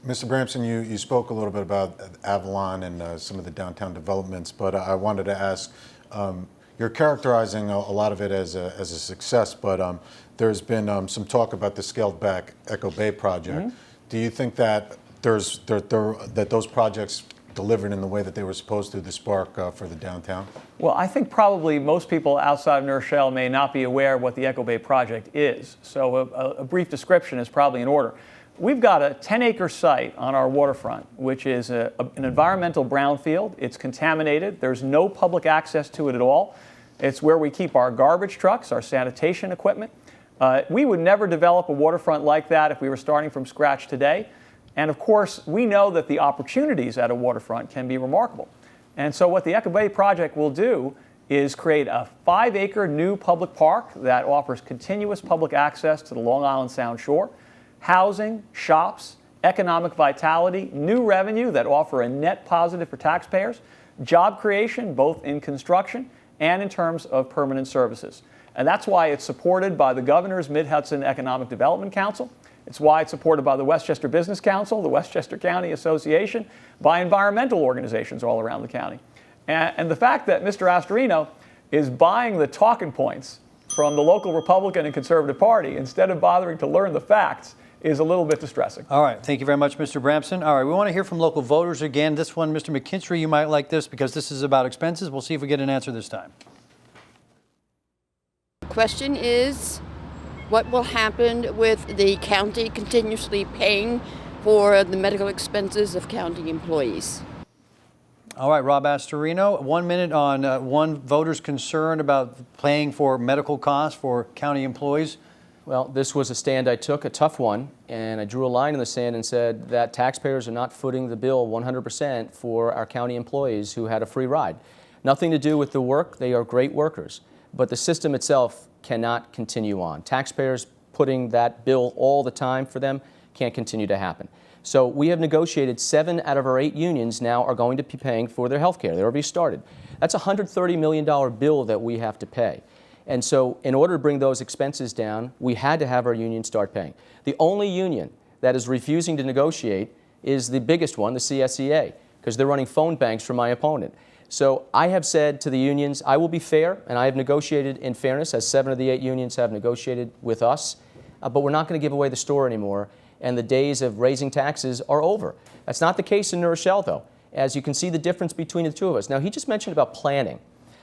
Mr. Bramson, you spoke a little bit about Avalon and some of the downtown developments, but I wanted to ask, you're characterizing a lot of it as a success, but there's been some talk about the scaled back Echo Bay project. Mm-hmm. Do you think that that those projects delivered in the way that they were supposed to, the spark for the downtown? Well, I think probably most people outside of New Rochelle may not be aware of what the Echo Bay project is. So a brief description is probably in order. We've got a 10-acre site on our waterfront, which is an environmental brownfield. It's contaminated. There's no public access to it at all. It's where we keep our garbage trucks, our sanitation equipment. We would never develop a waterfront like that if we were starting from scratch today. And of course, we know that the opportunities at a waterfront can be remarkable. And so what the Echo Bay project will do is create a 5-acre new public park that offers continuous public access to the Long Island Sound shore, housing, shops, economic vitality, new revenue that offer a net positive for taxpayers, job creation both in construction and in terms of permanent services. And that's why it's supported by the Governor's Mid-Hudson Economic Development Council. It's why it's supported by the Westchester Business Council, the Westchester County Association, by environmental organizations all around the county. And the fact that Mr. Astorino is buying the talking points from the local Republican and Conservative Party instead of bothering to learn the facts is a little bit distressing. All right. Thank you very much, Mr. Bramson. All right. We want to hear from local voters again. This one, Mr. McKinstry, you might like this because this is about expenses. We'll see if we get an answer this time. The question is, what will happen with the county continuously paying for the medical expenses of county employees? All right, Rob Astorino, 1 minute on one voter's concern about paying for medical costs for county employees. Well, this was a stand I took, a tough one, and I drew a line in the sand and said that taxpayers are not footing the bill 100% for our county employees who had a free ride. Nothing to do with the work. They are great workers, but the system itself cannot continue on. Taxpayers putting that bill all the time for them can't continue to happen. So we have negotiated 7 out of our 8 unions now are going to be paying for their health care. They already started. That's a $130 million bill that we have to pay. And so in order to bring those expenses down, we had to have our union start paying. The only union that is refusing to negotiate is the biggest one, the CSEA, because they're running phone banks for my opponent. So I have said to the unions, I will be fair, and I have negotiated in fairness, as 7 of the 8 unions have negotiated with us, but we're not going to give away the store anymore, and the days of raising taxes are over. That's not the case in New Rochelle, though, as you can see the difference between the two of us. Now, he just mentioned about planning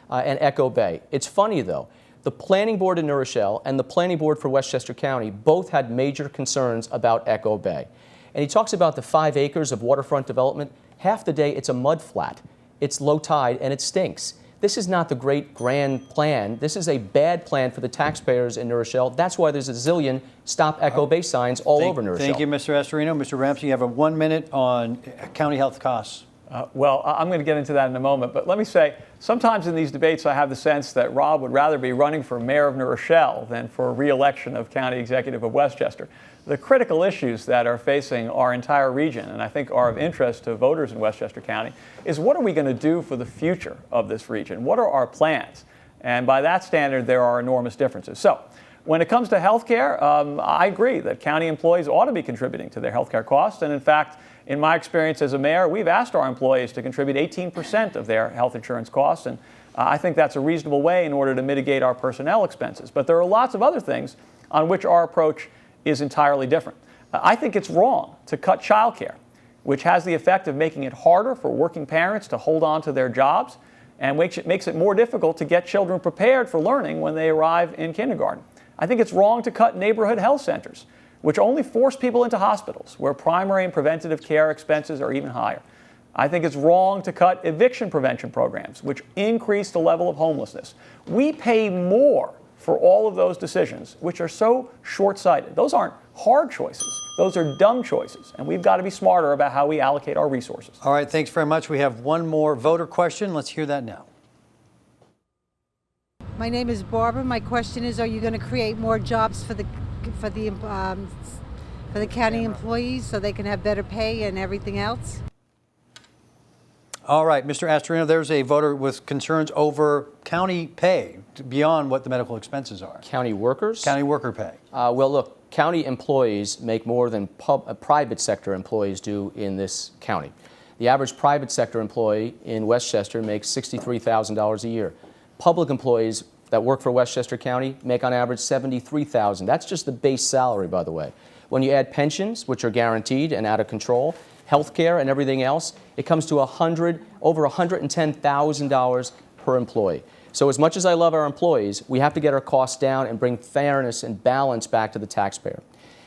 and Echo Bay. It's funny, though. The Planning Board in New Rochelle and the Planning Board for Westchester County both had major concerns about Echo Bay. And he talks about the 5 acres of waterfront development. Half the day, it's a mud flat. It's low tide, and it stinks. This is not the great grand plan. This is a bad plan for the taxpayers in New Rochelle. That's why there's a zillion Stop Echo Bay signs all over New Rochelle. Thank you, Mr. Astorino. Mr. Ramsey, you have a 1 minute on county health costs. Well, I'm going to get into that in a moment, but let me say, sometimes in these debates I have the sense that Rob would rather be running for mayor of New Rochelle than for re-election of county executive of Westchester. The critical issues that are facing our entire region, and I think are of interest to voters in Westchester County, is what are we going to do for the future of this region? What are our plans? And by that standard, there are enormous differences. So, when it comes to health care, I agree that county employees ought to be contributing to their health care costs, and in fact, in my experience as a mayor, we've asked our employees to contribute 18% of their health insurance costs, and I think that's a reasonable way in order to mitigate our personnel expenses. But there are lots of other things on which our approach is entirely different. I think it's wrong to cut childcare, which has the effect of making it harder for working parents to hold on to their jobs and makes it more difficult to get children prepared for learning when they arrive in kindergarten. I think it's wrong to cut neighborhood health centers, which only force people into hospitals where primary and preventative care expenses are even higher. I think it's wrong to cut eviction prevention programs, which increase the level of homelessness. We pay more for all of those decisions, which are so short-sighted. Those aren't hard choices. Those are dumb choices, and we've got to be smarter about how we allocate our resources. All right, thanks very much. We have one more voter question. Let's hear that now. My name is Barbara. My question is, are you going to create more jobs for the county employees so they can have better pay and everything else? All right, Mr. Astorino, there's a voter with concerns over county pay beyond what the medical expenses are. County workers? County worker pay. Well, look, county employees make more than private sector employees do in this county. The average private sector employee in Westchester makes $63,000 a year. Public employees that work for Westchester County make on average $73,000. That's just the base salary, by the way. When you add pensions, which are guaranteed and out of control, health care and everything else, it comes to over $110,000 per employee. So as much as I love our employees, we have to get our costs down and bring fairness and balance back to the taxpayer.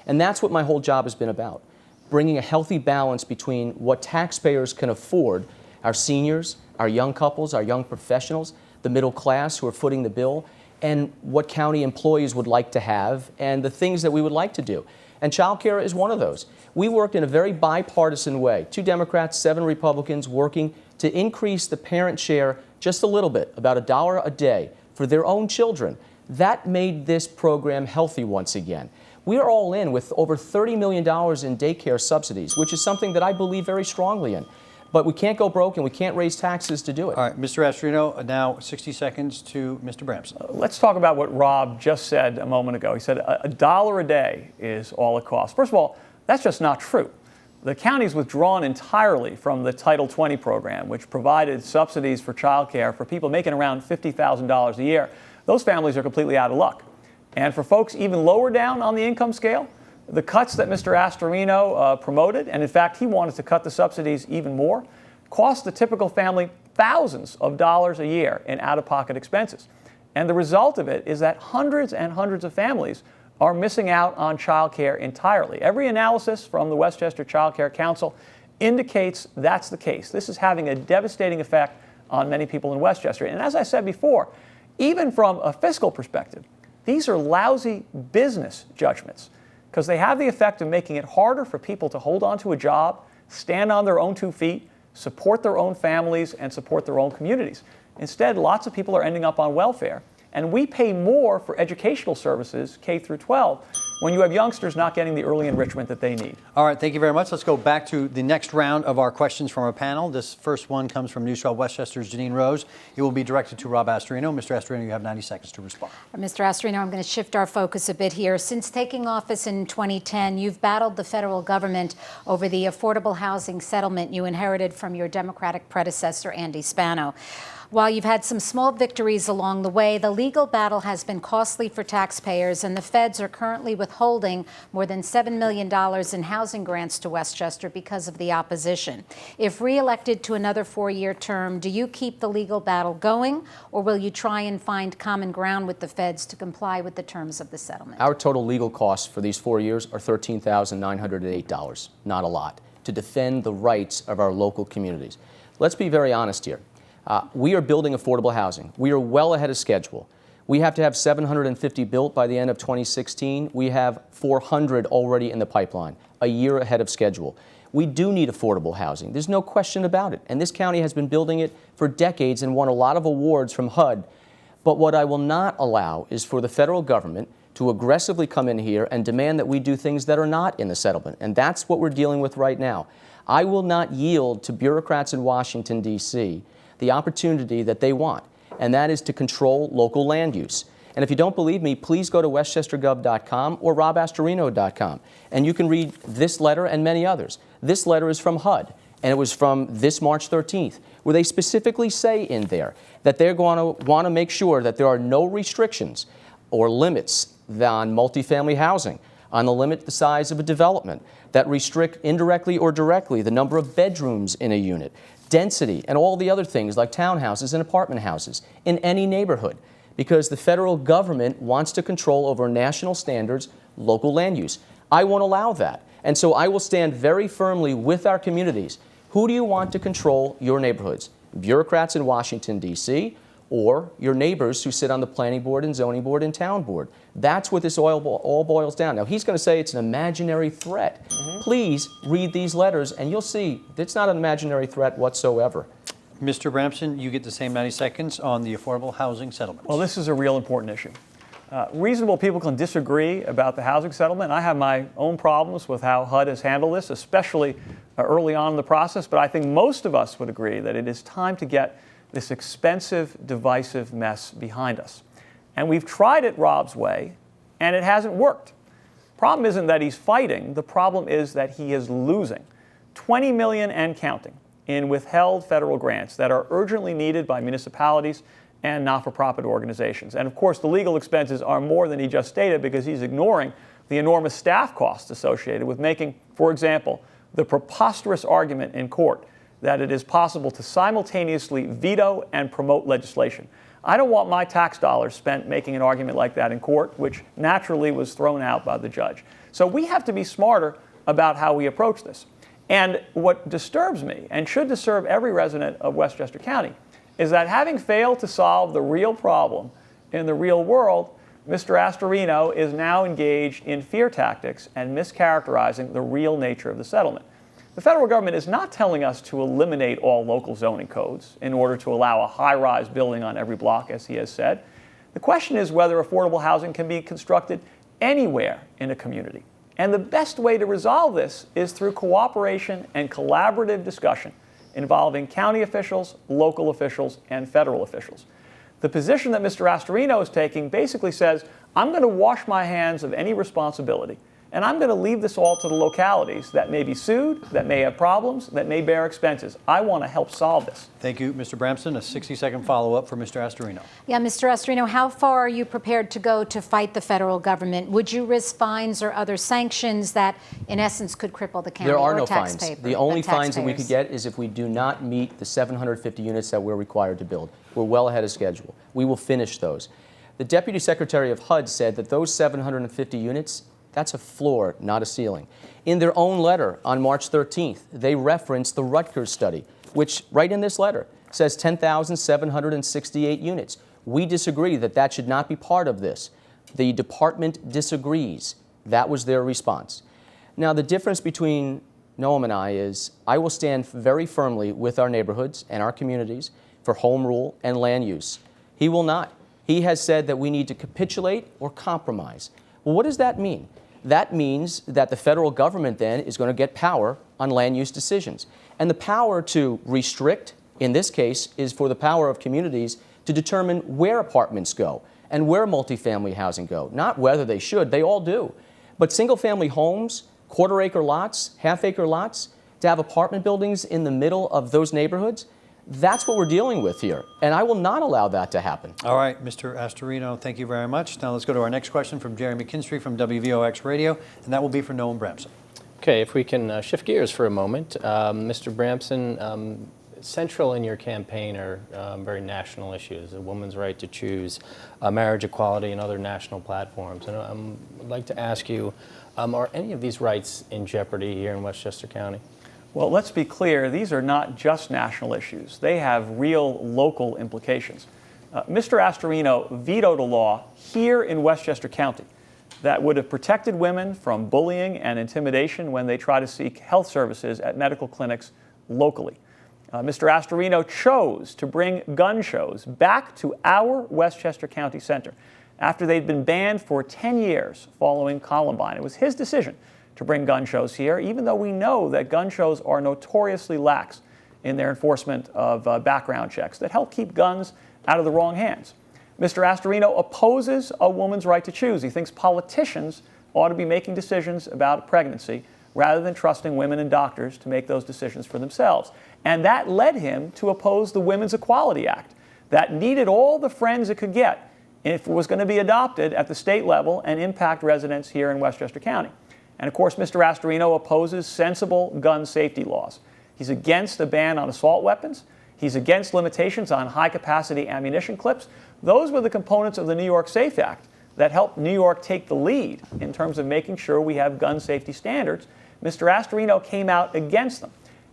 And that's what my whole job has been about, bringing a healthy balance between what taxpayers can afford, our seniors, our young couples, our young professionals, the middle class who are footing the bill, and what county employees would like to have, and the things that we would like to do. And child care is one of those. We worked in a very bipartisan way, 2 Democrats, 7 Republicans, working to increase the parent share just a little bit, about $1 a day, for their own children. That made this program healthy once again. We are all in with over $30 million in daycare subsidies, which is something that I believe very strongly in. But we can't go broke and we can't raise taxes to do it. All right, Mr. Astorino, now 60 seconds to Mr. Bramson. Let's talk about what Rob just said a moment ago. He said $1 a day is all it costs. First of all, that's just not true. The county's withdrawn entirely from the Title 20 program, which provided subsidies for childcare for people making around $50,000 a year. Those families are completely out of luck. And for folks even lower down on the income scale, the cuts that Mr. Astorino promoted, and in fact he wanted to cut the subsidies even more, cost the typical family thousands of dollars a year in out-of-pocket expenses. And the result of it is that hundreds and hundreds of families are missing out on child care entirely. Every analysis from the Westchester Child Care Council indicates that's the case. This is having a devastating effect on many people in Westchester. And as I said before, even from a fiscal perspective, these are lousy business judgments, because they have the effect of making it harder for people to hold on to a job, stand on their own 2 feet, support their own families, and support their own communities. Instead, lots of people are ending up on welfare. And we pay more for educational services, K through 12, when you have youngsters not getting the early enrichment that they need. All right, thank you very much. Let's go back to the next round of our questions from our panel. This first one comes from News 12 Westchester's Janine Rose. It will be directed to Rob Astorino. Mr. Astorino, you have 90 seconds to respond. Mr. Astorino, I'm going to shift our focus a bit here. Since taking office in 2010, you've battled the federal government over the affordable housing settlement you inherited from your Democratic predecessor, Andy Spano. While you've had some small victories along the way, the legal battle has been costly for taxpayers, and the feds are currently withholding more than $7 million in housing grants to Westchester because of the opposition. If reelected to another 4-year term, do you keep the legal battle going, or will you try and find common ground with the feds to comply with the terms of the settlement? Our total legal costs for these 4 years are $13,908, not a lot, to defend the rights of our local communities. Let's be very honest here. We are building affordable housing. We are well ahead of schedule. We have to have 750 built by the end of 2016. We have 400 already in the pipeline, a year ahead of schedule. We do need affordable housing. There's no question about it. And this county has been building it for decades and won a lot of awards from HUD. But what I will not allow is for the federal government to aggressively come in here and demand that we do things that are not in the settlement. And that's what we're dealing with right now. I will not yield to bureaucrats in Washington, D.C., the opportunity that they want, and that is to control local land use. And if you don't believe me, please go to westchestergov.com or robastorino.com, and you can read this letter and many others. This letter is from HUD, and it was from this March 13th, where they specifically say in there that they're going to want to make sure that there are no restrictions or limits on multifamily housing, on the size of a development, that restrict indirectly or directly the number of bedrooms in a unit, density, and all the other things like townhouses and apartment houses in any neighborhood, because the federal government wants to control over national standards local land use. I won't allow that. And so I will stand very firmly with our communities. Who do you want to control your neighborhoods? Bureaucrats in Washington, D.C., or your neighbors who sit on the planning board and zoning board and town board? That's what this all boils down. Now, he's going to say it's an imaginary threat. Please read these letters, and you'll see it's not an imaginary threat whatsoever. Mr. Bramson, you get the same 90 seconds on the affordable housing settlement. Well, this is a real important issue. Reasonable people can disagree about the housing settlement. I have my own problems with how HUD has handled this, especially early on in the process, but I think most of us would agree that it is time to get this expensive, divisive mess behind us. And we've tried it Rob's way, and it hasn't worked. Problem isn't that he's fighting. The problem is that he is losing $20 million and counting in withheld federal grants that are urgently needed by municipalities and not-for-profit organizations. And of course, the legal expenses are more than he just stated because he's ignoring the enormous staff costs associated with making, for example, the preposterous argument in court that it is possible to simultaneously veto and promote legislation. I don't want my tax dollars spent making an argument like that in court, which naturally was thrown out by the judge. So we have to be smarter about how we approach this. And what disturbs me, and should disturb every resident of Westchester County, is that having failed to solve the real problem in the real world, Mr. Astorino is now engaged in fear tactics and mischaracterizing the real nature of the settlement. The federal government is not telling us to eliminate all local zoning codes in order to allow a high-rise building on every block, as he has said. The question is whether affordable housing can be constructed anywhere in a community. And the best way to resolve this is through cooperation and collaborative discussion involving county officials, local officials, and federal officials. The position that Mr. Astorino is taking basically says, I'm going to wash my hands of any responsibility, and I'm going to leave this all to the localities that may be sued, that may have problems, that may bear expenses. I want to help solve this. Thank you, Mr. Bramson. A 60-second follow-up for Mr. Astorino. Yeah, Mr. Astorino, how far are you prepared to go to fight the federal government? Would you risk fines or other sanctions that, in essence, could cripple the county There are or no fines. The only fines that we could get is if we do not meet the 750 units that we're required to build. We're well ahead of schedule. We will finish those. The Deputy Secretary of HUD said that those 750 units, that's a floor, not a ceiling. In their own letter on March 13th, they referenced the Rutgers study, which right in this letter says 10,768 units. We disagree that that should not be part of this. The department disagrees. That was their response. Now, the difference between Noam and I is I will stand very firmly with our neighborhoods and our communities for home rule and land use. He will not. He has said that we need to capitulate or compromise. Well, what does that mean? That means that the federal government then is going to get power on land use decisions. And the power to restrict, in this case, is for the power of communities to determine where apartments go and where multifamily housing go. Not whether they should, they all do. But single-family homes, quarter-acre lots, half-acre lots, to have apartment buildings in the middle of those neighborhoods, that's what we're dealing with here. And I will not allow that to happen. All right, Mr. Astorino, thank you very much. Now let's go to our next question from Jerry McKinstry from WVOX Radio, and that will be for Noam Bramson. Okay, if we can shift gears for a moment. Mr. Bramson, central in your campaign are very national issues, a woman's right to choose, marriage equality, and other national platforms. And I'd like to ask you, are any of these rights in jeopardy here in Westchester County? Well, let's be clear, these are not just national issues. They have real local implications. Mr. Astorino vetoed a law here in Westchester County that would have protected women from bullying and intimidation when they try to seek health services at medical clinics locally. Mr. Astorino chose to bring gun shows back to our Westchester County Center after they'd been banned for 10 years following Columbine. It was his decision to bring gun shows here, even though we know that gun shows are notoriously lax in their enforcement of background checks that help keep guns out of the wrong hands. Mr. Astorino opposes a woman's right to choose. He thinks politicians ought to be making decisions about pregnancy rather than trusting women and doctors to make those decisions for themselves. And that led him to oppose the Women's Equality Act that needed all the friends it could get if it was going to be adopted at the state level and impact residents here in Westchester County. And of course, Mr. Astorino opposes sensible gun safety laws. He's against a ban on assault weapons. He's against limitations on high-capacity ammunition clips. Those were the components of the New York SAFE Act that helped New York take the lead in terms of making sure we have gun safety standards. Mr. Astorino came out against them.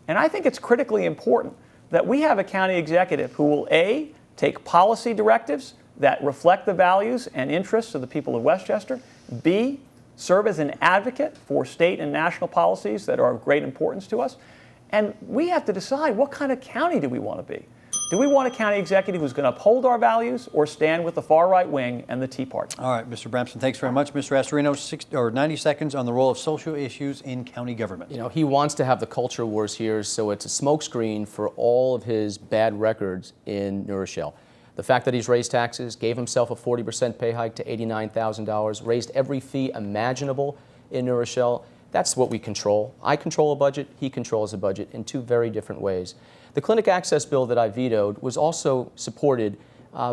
And I think it's critically important that we have a county executive who will, A, take policy directives that reflect the values and interests of the people of Westchester, B, serve as an advocate for state and national policies that are of great importance to us. And we have to decide, what kind of county do we want to be? Do we want a county executive who's going to uphold our values or stand with the far right wing and the Tea Party? All right, Mr. Bramson, thanks very much. Mr. Astorino, 90 seconds on the role of social issues in county government. You know, he wants to have the culture wars here, so it's a smokescreen for all of his bad records in New Rochelle. The fact that he's raised taxes, gave himself a 40% pay hike to $89,000, raised every fee imaginable in New Rochelle. That's what we control. I control a budget, he controls a budget in two very different ways. The clinic access bill that I vetoed was also supported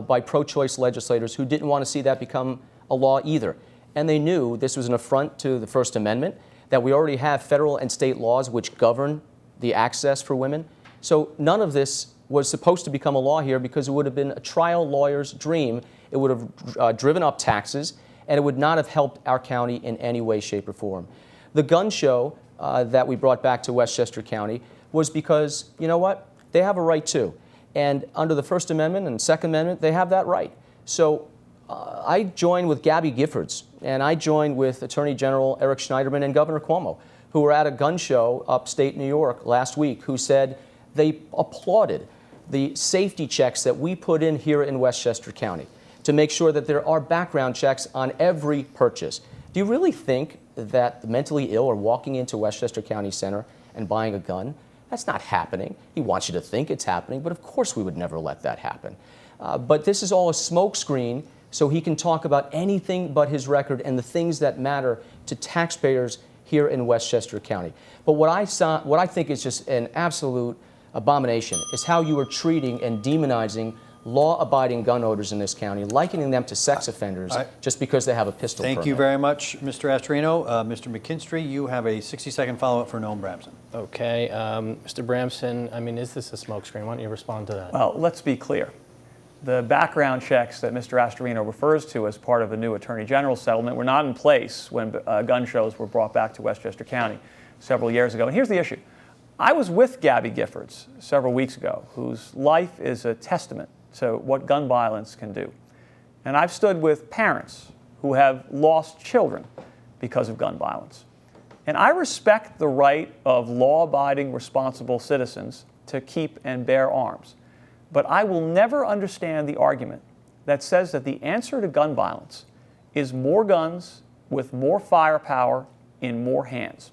by pro-choice legislators who didn't want to see that become a law either. And they knew this was an affront to the First Amendment, that we already have federal and state laws which govern the access for women. So none of this was supposed to become a law here because it would have been a trial lawyer's dream. It would have driven up taxes, and it would not have helped our county in any way, shape, or form. The gun show that we brought back to Westchester County was because, you know what, they have a right too. And under the First Amendment and Second Amendment, they have that right. So I joined with Gabby Giffords, and I joined with Attorney General Eric Schneiderman and Governor Cuomo, who were at a gun show upstate New York last week, who said they applauded the safety checks that we put in here in Westchester County to make sure that there are background checks on every purchase. Do you really think that the mentally ill are walking into Westchester County Center and buying a gun? That's not happening. He wants you to think it's happening, but of course we would never let that happen. But this is all a smokescreen so he can talk about anything but his record and the things that matter to taxpayers here in Westchester County. But what I think is just an absolute abomination is how you are treating and demonizing law-abiding gun owners in this county, likening them to sex offenders just because they have a pistol permit. Thank you very much, Mr. Astorino. Mr. McKinstry, you have a 60-second follow-up for Noam Bramson. Okay, Mr. Bramson, I mean, is this a smokescreen? Why don't you respond to that? Well, let's be clear. The background checks that Mr. Astorino refers to as part of the new Attorney General settlement were not in place when gun shows were brought back to Westchester County several years ago. And here's the issue. I was with Gabby Giffords several weeks ago, whose life is a testament to what gun violence can do. And I've stood with parents who have lost children because of gun violence. And I respect the right of law-abiding, responsible citizens to keep and bear arms. But I will never understand the argument that says that the answer to gun violence is more guns with more firepower in more hands.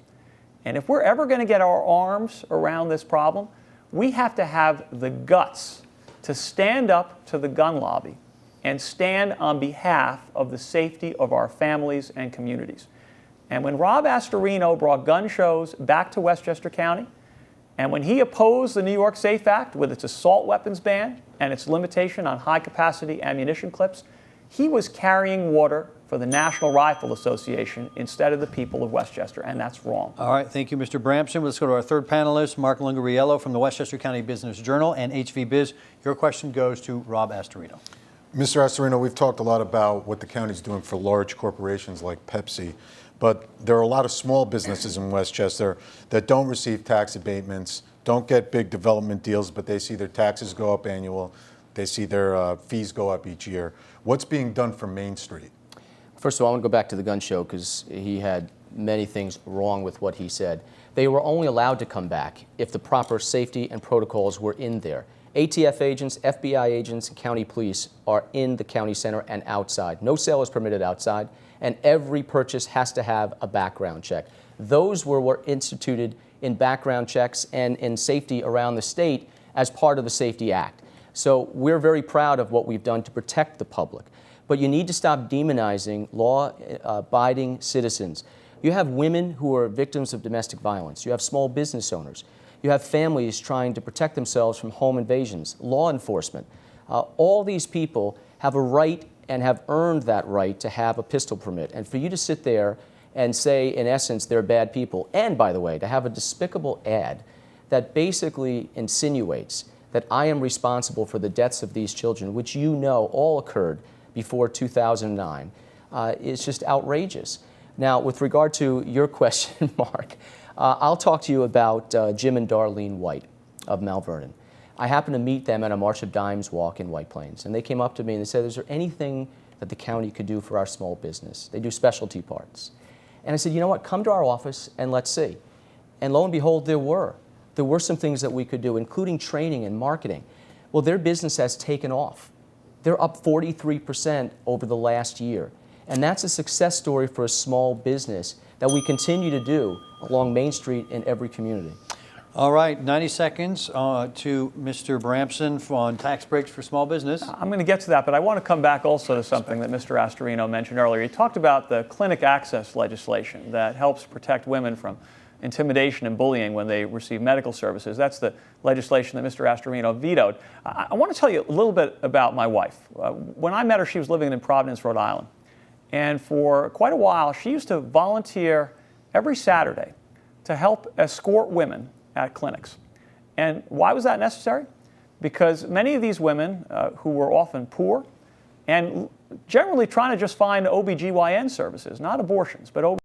And if we're ever going to get our arms around this problem, we have to have the guts to stand up to the gun lobby and stand on behalf of the safety of our families and communities. And when Rob Astorino brought gun shows back to Westchester County, and when he opposed the New York SAFE Act with its assault weapons ban and its limitation on high-capacity ammunition clips, he was carrying water for the National Rifle Association instead of the people of Westchester, and that's wrong. All right, thank you, Mr. Bramson. Let's go to our third panelist, Mark Lungariello from the Westchester County Business Journal and HV Biz. Your question goes to Rob Astorino. Mr. Astorino, we've talked a lot about what the county's doing for large corporations like Pepsi, but there are a lot of small businesses in Westchester that don't receive tax abatements, don't get big development deals, but they see their taxes go up annual, they see their fees go up each year. What's being done for Main Street? First of all, I want to go back to the gun show because he had many things wrong with what he said. They were only allowed to come back if the proper safety and protocols were in there. ATF agents, FBI agents, and county police are in the county center and outside. No sale is permitted outside, and every purchase has to have a background check. Those were instituted in background checks and in safety around the state as part of the Safety Act. So we're very proud of what we've done to protect the public. But you need to stop demonizing law-abiding citizens. You have women who are victims of domestic violence. You have small business owners. You have families trying to protect themselves from home invasions, law enforcement. All these people have a right and have earned that right to have a pistol permit. And for you to sit there and say, in essence, they're bad people, and by the way, to have a despicable ad that basically insinuates that I am responsible for the deaths of these children, which you know all occurred before 2009, is just outrageous. Now, with regard to your question, Mark, I'll talk to you about Jim and Darlene White of Mount Vernon. I happened to meet them at a March of Dimes walk in White Plains, and they came up to me and they said, is there anything that the county could do for our small business? They do specialty parts. And I said, you know what, come to our office and let's see. And lo and behold, there were some things that we could do, including training and marketing. Well, their business has taken off. They're up 43% over the last year. And that's a success story for a small business that we continue to do along Main Street in every community. All right, 90 seconds to Mr. Bramson on tax breaks for small business. I'm going to get to that, but I want to come back also to something that Mr. Astorino mentioned earlier. He talked about the clinic access legislation that helps protect women from intimidation and bullying when they receive medical services. That's the legislation that Mr. Astorino vetoed. I want to tell you a little bit about my wife. When I met her, she was living in Providence, Rhode Island. And for quite a while, she used to volunteer every Saturday to help escort women at clinics. And why was that necessary? Because many of these women who were often poor and generally trying to just find OBGYN services, not abortions, but